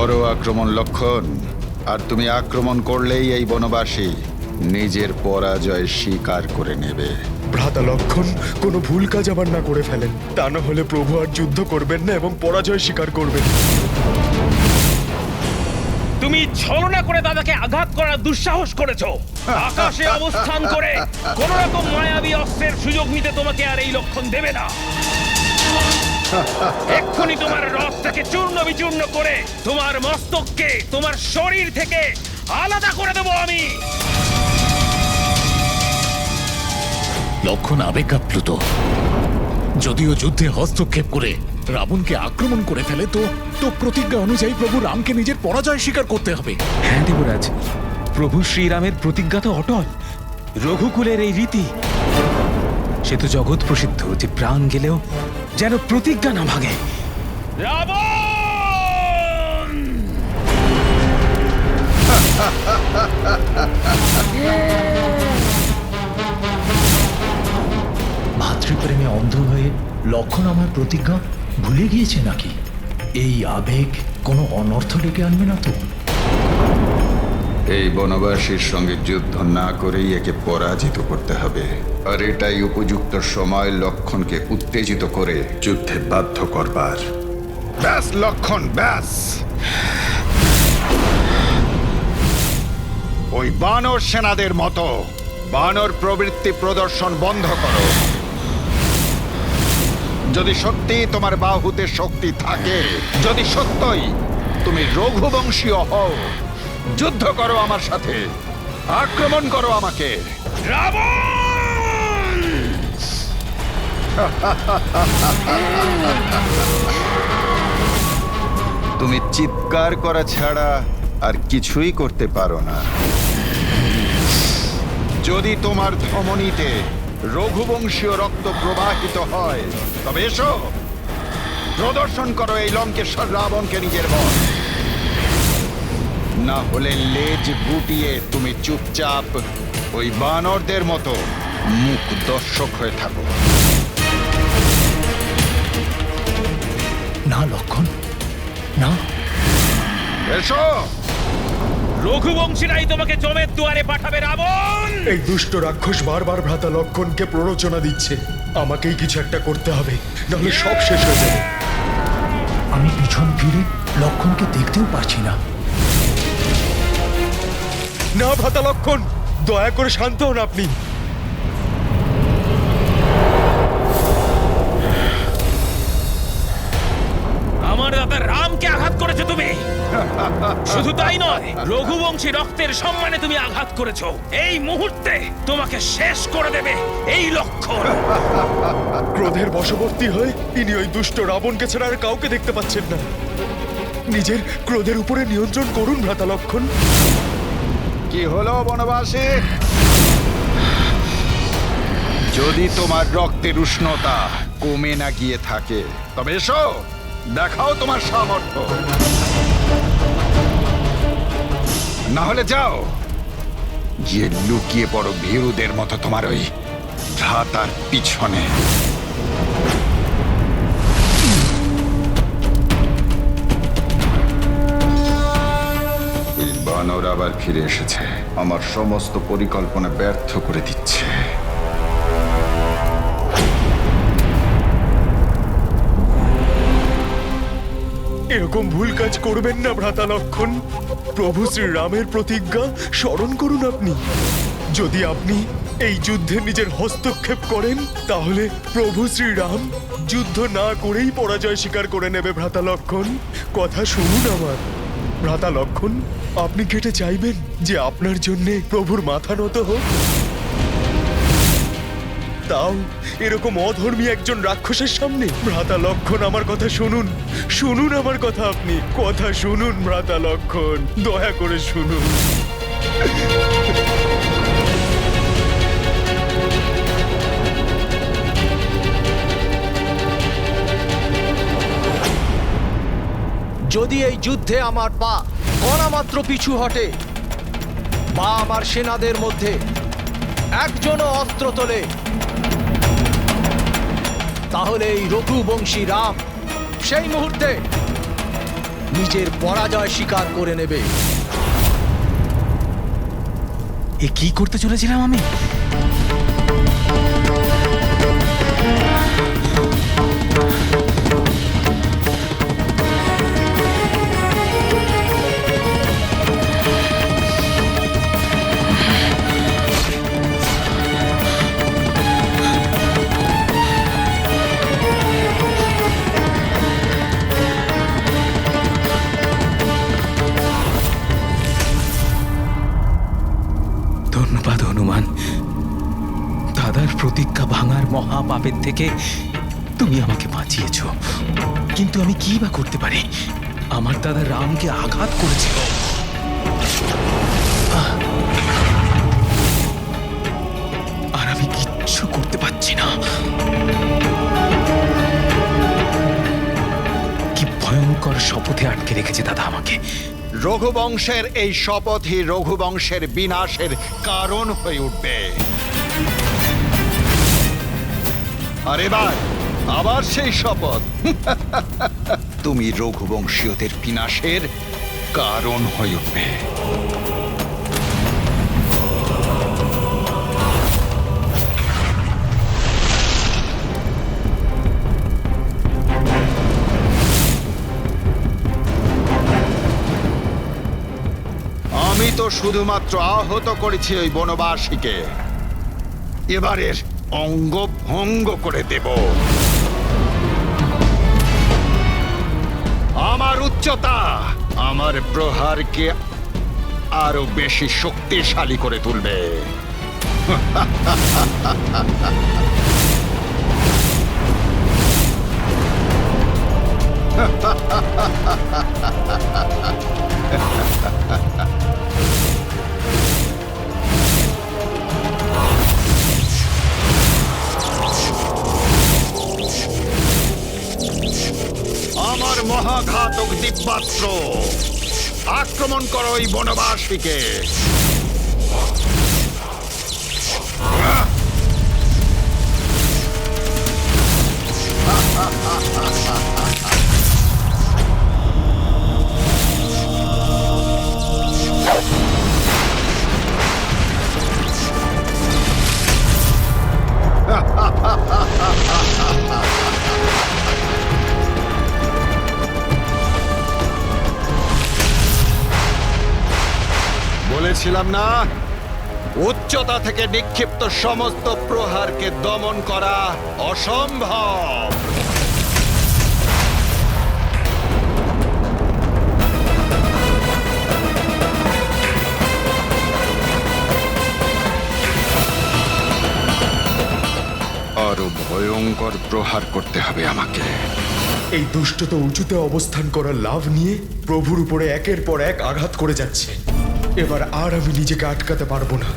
বড় আক্রমণ লক্ষণ, আর তুমি আক্রমণ করলেই এই বনবাসী নিজের পরাজয় স্বীকার করে নেবে। ভ্রাতা লক্ষণ কোনো ভুল কাজ আবার না করে ফেলেন, তা না হলে প্রভু আর যুদ্ধ করবেন না এবং পরাজয় স্বীকার করবেন। তুমি ছলনা করে দাদাকে আঘাত করার দুঃসাহস করেছো। আকাশে অবস্থান করে কোন রকম মায়াবী অস্ত্রের সুযোগ নিতে তোমাকে আর এই লক্ষণ দেবে না। এক্ষুনি তোমার রথটাকে চূর্ণ বিচূর্ণ করে তোমার মস্তককে তোমার শরীর থেকে আলাদা করে দেবো আমি। লক্ষণ আবেগাপ্লুত। যদিও যুদ্ধে হস্তক্ষেপ করে রাবণকে আক্রমণ করে ফেলে তো প্রতিজ্ঞা অনুযায়ী প্রভু রামকে নিজের পরাজয় স্বীকার করতে হবে। হ্যাঁ দেবরাজ, প্রভু শ্রীরামের প্রতিজ্ঞা তো অটল। রঘুকুলের এই রীতি, সে তো জগৎ প্রসিদ্ধ যে প্রাণ গেলেও যেন প্রতিজ্ঞা না ভাঙে। রাবণ! ভাতৃপ্রেমে অন্ধ হয়ে লক্ষণ আমার প্রতিজ্ঞা ভুলে গিয়েছে নাকি? এই আবেগ কোনো অনর্থ ডেকে আনবে না তো? এই বনবাসীর সঙ্গে যুদ্ধ না করেই একে পরাজিত করতে হবে, আর এটাই উপযুক্ত সময় লক্ষণকে উত্তেজিত করে যুদ্ধে বাধ্য করবার। ব্যাস লক্ষণ, ব্যাস। ওই বানর সেনাদের মতো বানর প্রবৃত্তি প্রদর্শন বন্ধ করো। যদি সত্যি তোমার বাহুতে শক্তি থাকে, যদি সত্যই তুমি রঘুবংশীয় হও, যুদ্ধ করো আমার সাথে, আক্রমণ করো আমাকে। রাবণ! তুমি চিৎকার করা ছাড়া আর কিছুই করতে পারো না। যদি তোমার ধমনীতে রঘুবংশীয় রক্ত প্রবাহিত হয়, তবে এসো, প্রদর্শন করো এই লঙ্কেশ্বর রাবণকে নিজের বল। না হলে লেজ গুটিয়ে তুমি চুপচাপ ওই বানরদের মতো মুখ দর্শক হয়ে থাকো। না লক্ষণ, না। এসো। রঘুবংশীরাই তোমাকে জমের দুয়ারে পাঠাবে রাবণ। এই দুষ্ট রাক্ষস বারবার ভ্রাতা লক্ষণকে প্ররোচনা দিচ্ছে। আমাকেই কিছু একটা করতে হবে, নাহলে সব শেষ হয়ে যাবে। আমি পিছন ফিরে লক্ষণকে দেখতেও পারছি না। না ভ্রাতা লক্ষণ, দয়া করে শান্ত হন আপনি। আমার দাদা রামকে আঘাত করেছো তুমি। শুধু তাই নয়, রঘুবংশী রক্তের সম্মানে তুমি আঘাত করেছো। এই মুহূর্তে তোমাকে শেষ করে দেবে এই লক্ষণ। ক্রোধের বশবর্তী হয়ে ইনি ওই দুষ্ট রাবণকে ছাড়া আর কাউকে দেখতে পাচ্ছেন না। নিজের ক্রোধের উপরে নিয়ন্ত্রণ করুন ভ্রাতা লক্ষণ। কি হলো বনবাসী? যদি তোমার রক্তের উষ্ণতা কমে না গিয়ে থাকে, তবে এসো, দেখাও তোমার সামর্থ্য। না হলে যাও, গিয়ে লুকিয়ে পড়ো ভীরুদের মতো তোমার ওই ভ্রাতার পিছনে। এই বানর আবার ফিরে এসেছে, আমার সমস্ত পরিকল্পনা ব্যর্থ করে দিচ্ছে। এরকম ভুল কাজ করবেন না ভ্রাতা লক্ষণ। প্রভু শ্রীরামের প্রতিজ্ঞা স্মরণ করুন আপনি। যদি আপনি এই যুদ্ধে নিজের হস্তক্ষেপ করেন, তাহলে প্রভু শ্রীরাম যুদ্ধ না করেই পরাজয় স্বীকার করে নেবে ভ্রাতা লক্ষণ। কথা শুনুন আমার। ভ্রাতা লক্ষণ, আপনি কেটে চাইবেন যে আপনার জন্যে প্রভুর মাথা নত হোক? তাও এরকম অধর্মী একজন রাক্ষসের সামনে? ভ্রাতা লক্ষণ, আমার কথা শুনুন, শুনুন আমার কথা। আপনি কথা শুনুন ভ্রাতা লক্ষণ, দয়া করে শুনুন। যদি এই যুদ্ধে আমার পা কণামাত্র পিছু হটে বা আমার সেনাদের মধ্যে একজনও অস্ত্র তোলে, তাহলে এই রঘুবংশী রাম সেই মুহূর্তে নিজের পরাজয় স্বীকার করে নেবে। এ কি করতে চলেছিলাম আমি? ধন্যবাদ হনুমান। দাদার প্রতিজ্ঞা ভাঙার মহাপাপের থেকে তুমি আমাকে বাঁচিয়েছ। কিন্তু আমি কি বা করতে পারি? আমার দাদা রামকে আঘাত করেছিল। আর আমি কিচ্ছু করতে পারছি না। কি ভয়ঙ্কর শপথে আটকে রেখেছে দাদা আমাকে। রঘুবংশের এই শপথই রঘুবংশের বিনাশের কারণ হয়ে উঠবে। আর এবার আবার সেই শপথ তুমি রঘুবংশীয়দের বিনাশের কারণ হয়ে উঠবে। আমি তো শুধুমাত্র আহত করেছি ওই বনবাসীকে, এবারের অঙ্গ ভঙ্গ করে দেব। আমার উচ্চতা আমার প্রহারকে আরো বেশি শক্তিশালী করে তুলবে। আমার মহাঘাতক দিব্যাস্ত্র, আক্রমণ করো ওই বনবাসীকে। বলেছিলাম না, উচ্চতা থেকে নিক্ষিপ্ত সমস্ত প্রহারকে দমন করা অসম্ভব। আরো ভয়ঙ্কর প্রহার করতে হবে আমাকে। এই দুষ্টত উঁচুতে অবস্থান করার লাভ নিয়ে প্রভুর উপরে একের পর এক আঘাত করে যাচ্ছে। এবার আর আমি নিজেকে আটকাতে পারবো না।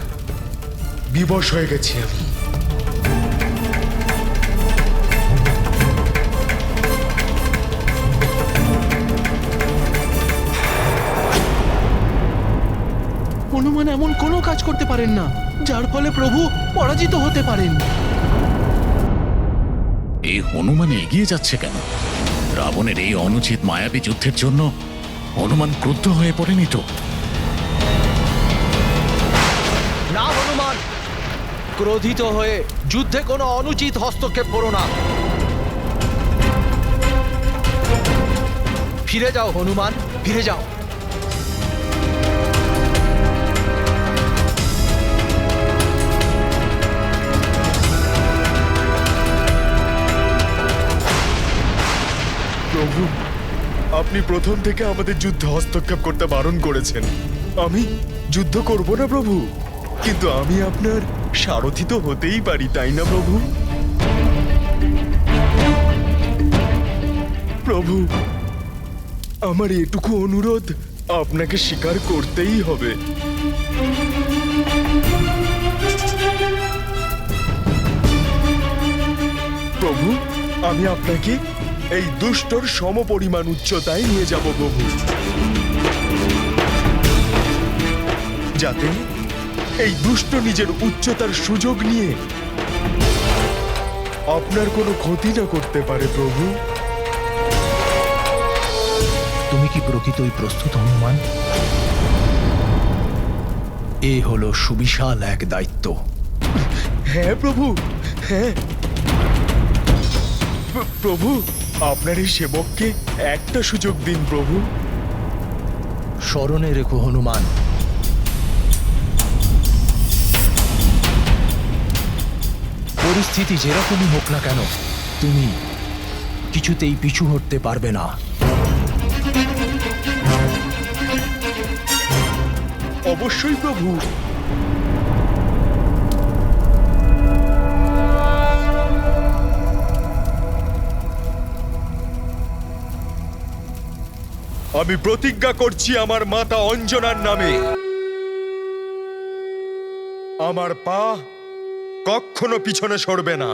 বিবশ হয়ে গেছি আমি। হনুমান এমন কোনো কাজ করতে পারেন না যার ফলে প্রভু পরাজিত হতে পারেন। এই হনুমান এগিয়ে যাচ্ছে কেন? রাবণের এই অনুচিত মায়াবী যুদ্ধের জন্য হনুমান ক্রুদ্ধ হয়ে পড়েনি তো? না হনুমান, ক্রোধিত হয়ে যুদ্ধে কোনো অনুচিত হস্তক্ষেপ করো না। ফিরে যাও হনুমান, ফিরে যাও। প্রভু, আপনি প্রথম থেকে আমাদের যুদ্ধে হস্তক্ষেপ করতে বারণ করেছেন। আমি যুদ্ধ করব না প্রভু, কিন্তু আমি আপনার সারথি তো হতেই পারি, তাই না প্রভু? প্রভু, আমার এটুকু অনুরোধ আপনাকে স্বীকার করতেই হবে। প্রভু, আমি আপনাকে এই দুষ্টর সমপরিমাণ উচ্চতায় নিয়ে যাব প্রভু, যাতে এই দুষ্ট নিজের উচ্চতার সুযোগ নিয়ে আপনার কোনো ক্ষতি না করতে পারে প্রভু। তুমি কি প্রকৃতই প্রস্তুত হনুমান? এ হলো সুবিশাল এক দায়িত্ব। হ্যাঁ প্রভু, হ্যাঁ। প্রভু, আপনার এই সেবককে একটা সুযোগ দিন প্রভু। স্মরণে রেখো হনুমান, পরিস্থিতি যেরকমই হোক না কেন তুমি কিছুতেই পিছু হটতে পারবে না। অবশ্যই প্রভু। আমি প্রতিজ্ঞা করছি আমার মাতা অঞ্জনার নামে, আমার পা কখনো পিছনে সরবে না।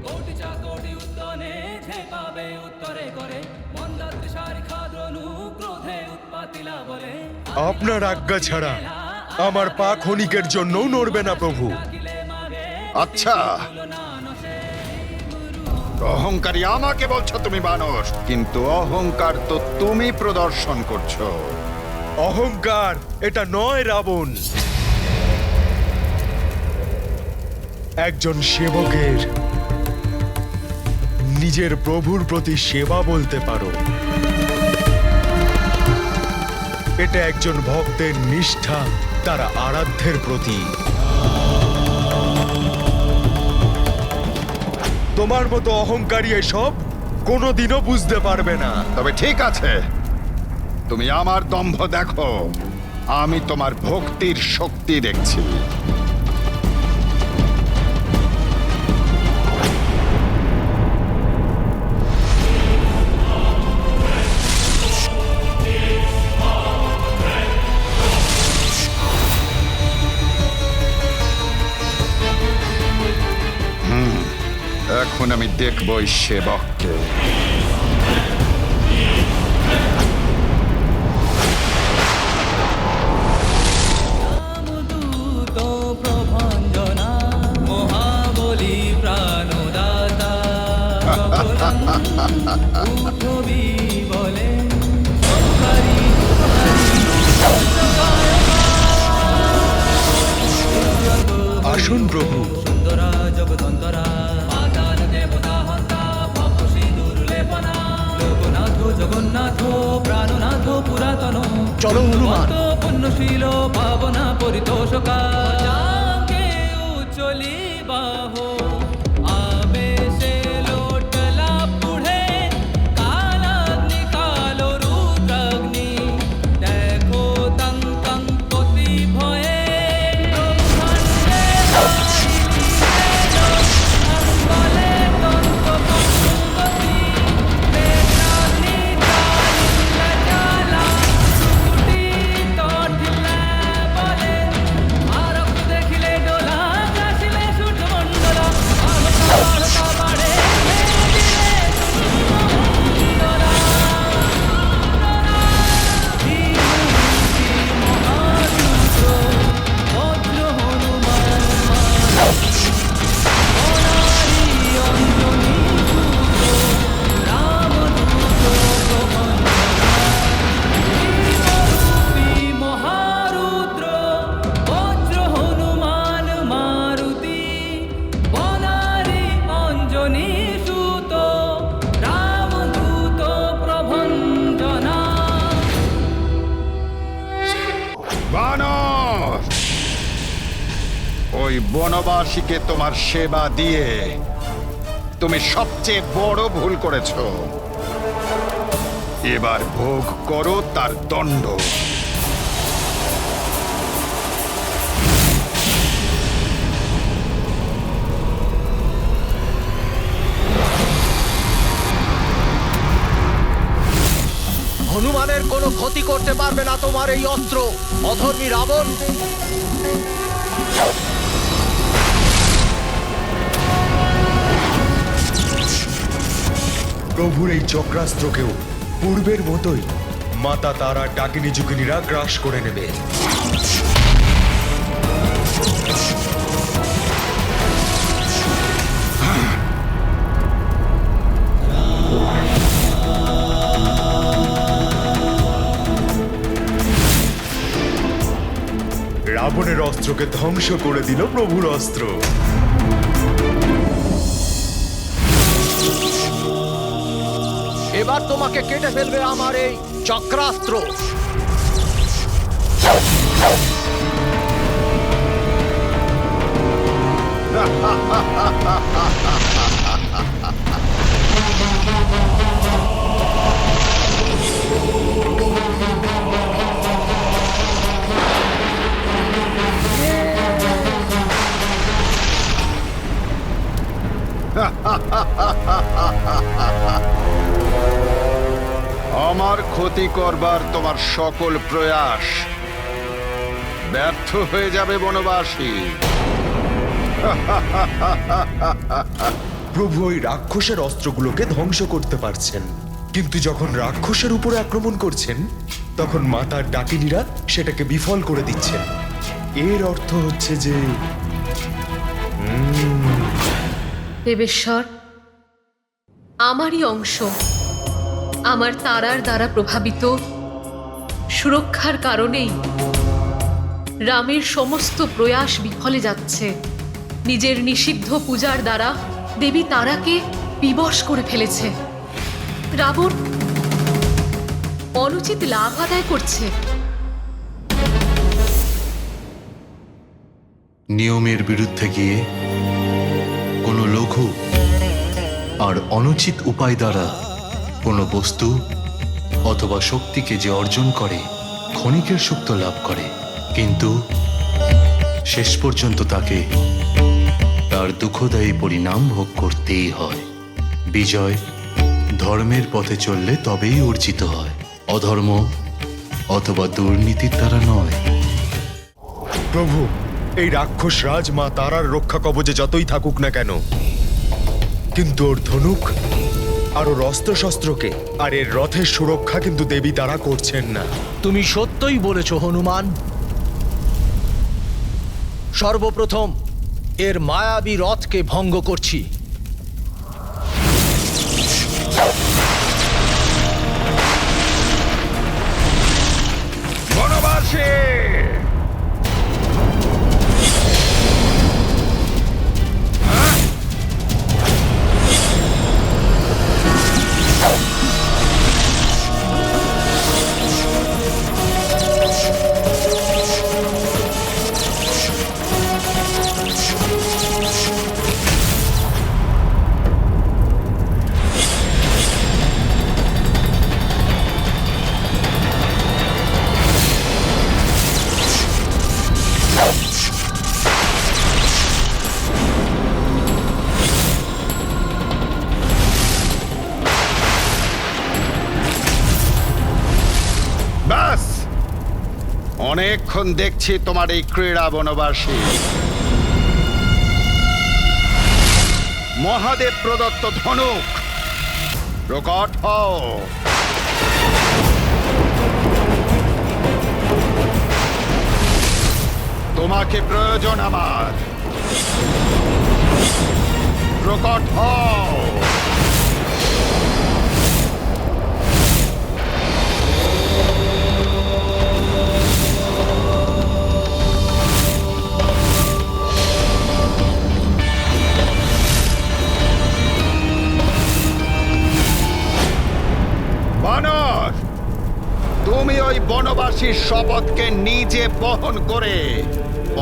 কোটি চাকটি উদ্যানে ঝেঁপাবে উত্তরে করে মন্দার শারিখা দ্রণু ক্রোধে উৎপাতিলা বলে আপনার আজ্ঞা ছাড়া আমার পা ক্ষণিকের জন্যও নড়বে না প্রভু। আচ্ছা, অহংকারী আমাকে বলছো তুমি বানর, কিন্তু অহংকার তো তুমি প্রদর্শন করছো। অহংকার এটা নয় রাবণ, একজন সেবকের নিজের প্রভুর প্রতি সেবা বলতে পারো। এটা একজন ভক্তের নিষ্ঠা তার আরাধ্যের প্রতি। তোমার মতো অহংকারী এসব কোনোদিনও বুঝতে পারবে না। তবে ঠিক আছে, তুমি আমার দম্ভ দেখো, আমি তোমার ভক্তির শক্তি দেখছি। এখন আমি দেখব এই সেবককে। রামদূত প্রভঞ্জনা মহাবলী প্রাণদাতা উঠবি বলে আসুন প্রভু। সুন্দরা জগদন্তরা পাতাল দেবতা হন্তা ভক্ত সিঁদুর লেপনা লোকনাথ জগন্নাথ প্রাণনাথ পুরাতন চলো হনুমান। পুণ্যশীল পাবনা পরিতোষকা যাকে উচলি বাহ আবেশে লোটলা পুঢ়ে কালাগ্নি কালো রুদ্রাগ্নি দেখো তং তং পতি ভয়ে বলে তন্ত পঙ্গতি বেতানি চালা ছুটি তটিলা বলে আরব দেখিলে ডোলা গাছিলে সূর্যমণ্ডলা আলোকা বাড়ে দিলে মহারুদ্র বজ্র হনুমান মহারুদ্র বজ্র হনুমান মারুতি বনারি অঞ্জনী সুত রামদূত প্রভঞ্জনা। বানর, ওই বনবাসীকে তোমার সেবা দিয়ে তুমি সবচেয়ে বড় ভুল করেছো। এবার ভোগ করো তার দণ্ড। হনুমানের কোনো ক্ষতি করতে পারবে না তোমার এই অস্ত্র, অধর্মী রাবণ। প্রভুর এই চক্রাস্ত্রকেও পূর্বের মতোই মাতা তারা ডাকিনী যুগিনীরা গ্রাস করে নেবে। রাবণের অস্ত্রকে ধ্বংস করে দিল প্রভুর অস্ত্র। এবার তোমাকে কেটে ফেলবে আমার এই চক্রাস্ত্র। আমার ক্ষতি করবার তোমার সকল প্রয়াস ব্যর্থ হয়ে যাবে বনবাসী। প্রভু ওই রাক্ষসের অস্ত্রগুলোকে ধ্বংস করতে পারছেন, কিন্তু যখন রাক্ষসের উপরে আক্রমণ করছেন তখন মাতার ডাকিনীরা সেটাকে বিফল করে দিচ্ছেন। এর অর্থ হচ্ছে যে দেবেশ্বর, আমারই অংশ, আমার তারার দ্বারা প্রভাবিত সুরক্ষার কারণেই রামের সমস্ত প্রয়াস বিফলে যাচ্ছে। নিজের নিষিদ্ধ পূজার দ্বারা দেবী তারাকে বিবশ করে ফেলেছে। রাবণ অনুচিত লাভ আদায় করছে। নিয়মের বিরুদ্ধে গিয়ে কোনো লঘু আর অনুচিত উপায় দ্বারা কোনো বস্তু অথবা শক্তিকে যে অর্জন করে ক্ষণিকের সুখ তো লাভ করে, কিন্তু শেষ পর্যন্ত তাকে তার দুঃখদায়ী পরিণাম ভোগ করতেই হয়। বিজয় ধর্মের পথে চললে তবেই অর্জিত হয়, অধর্ম অথবা দুর্নীতির দ্বারা নয়। প্রভু, এই রাক্ষস রাজ মা তারার রক্ষা কবচে যতই থাকুক না কেন, কিন্তু ওর ধনুক আর ওর অস্ত্রশস্ত্রকে আর এর রথের সুরক্ষা কিন্তু দেবী তারা করছেন না। তুমি সত্যই বলেছ হনুমান। সর্বপ্রথম এর মায়াবী রথকে ভঙ্গ করছি। বনবাসী, ব্যাস, অনেকক্ষণ দেখছি তোমার এই ক্রীড়া বনবাসী। মহাদেব প্রদত্ত ধনুক প্রকট হও। তোমাকে প্রয়োজন আমার, প্রকট হও। বানর, তুমি ওই বনবাসীর শপথকে নিজে বহন করে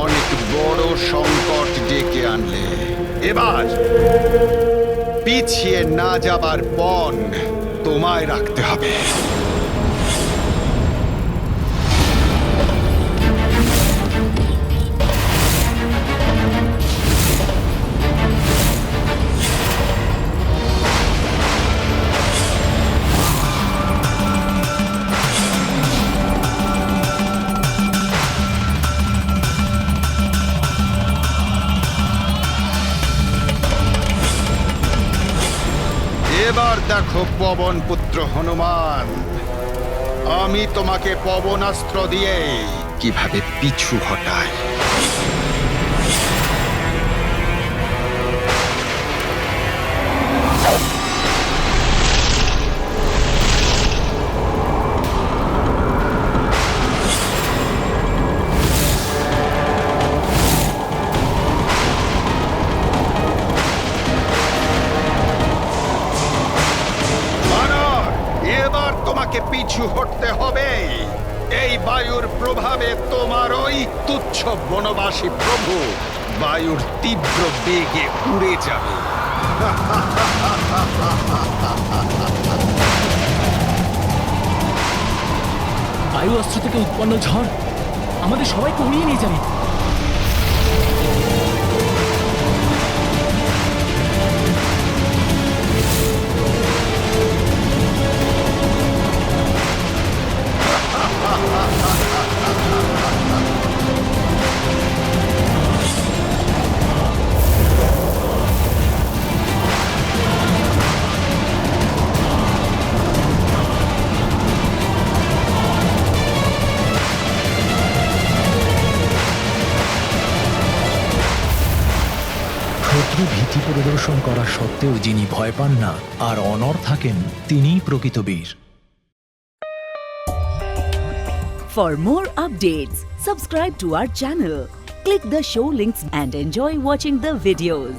অনেক বড় সংকট ডেকে আনলে। এবার পিছিয়ে না যাবার পণ তোমায় রাখতে হবে। এবার দেখো পবন পুত্র হনুমান, আমি তোমাকে পবনাস্ত্র দিয়ে কিভাবে পিছু হটাই। তোমাকে পিছু হটতে হবে। এই বায়ুর প্রভাবে তোমার ওই তুচ্ছ বনবাসী প্রভু বায়ুর তীব্র বেগে উড়ে যাবে। বায়ু অস্ত্র থেকে উৎপন্ন ঝড় আমাদের সবাইকে উড়িয়ে নিয়ে যাবে। শত্রু ভীতি প্রদর্শন করা সত্ত্বেও যিনি ভয় পান না আর অনড় থাকেন তিনিই প্রকৃত বীর। For more updates, subscribe to our channel, click the show links and enjoy watching the videos.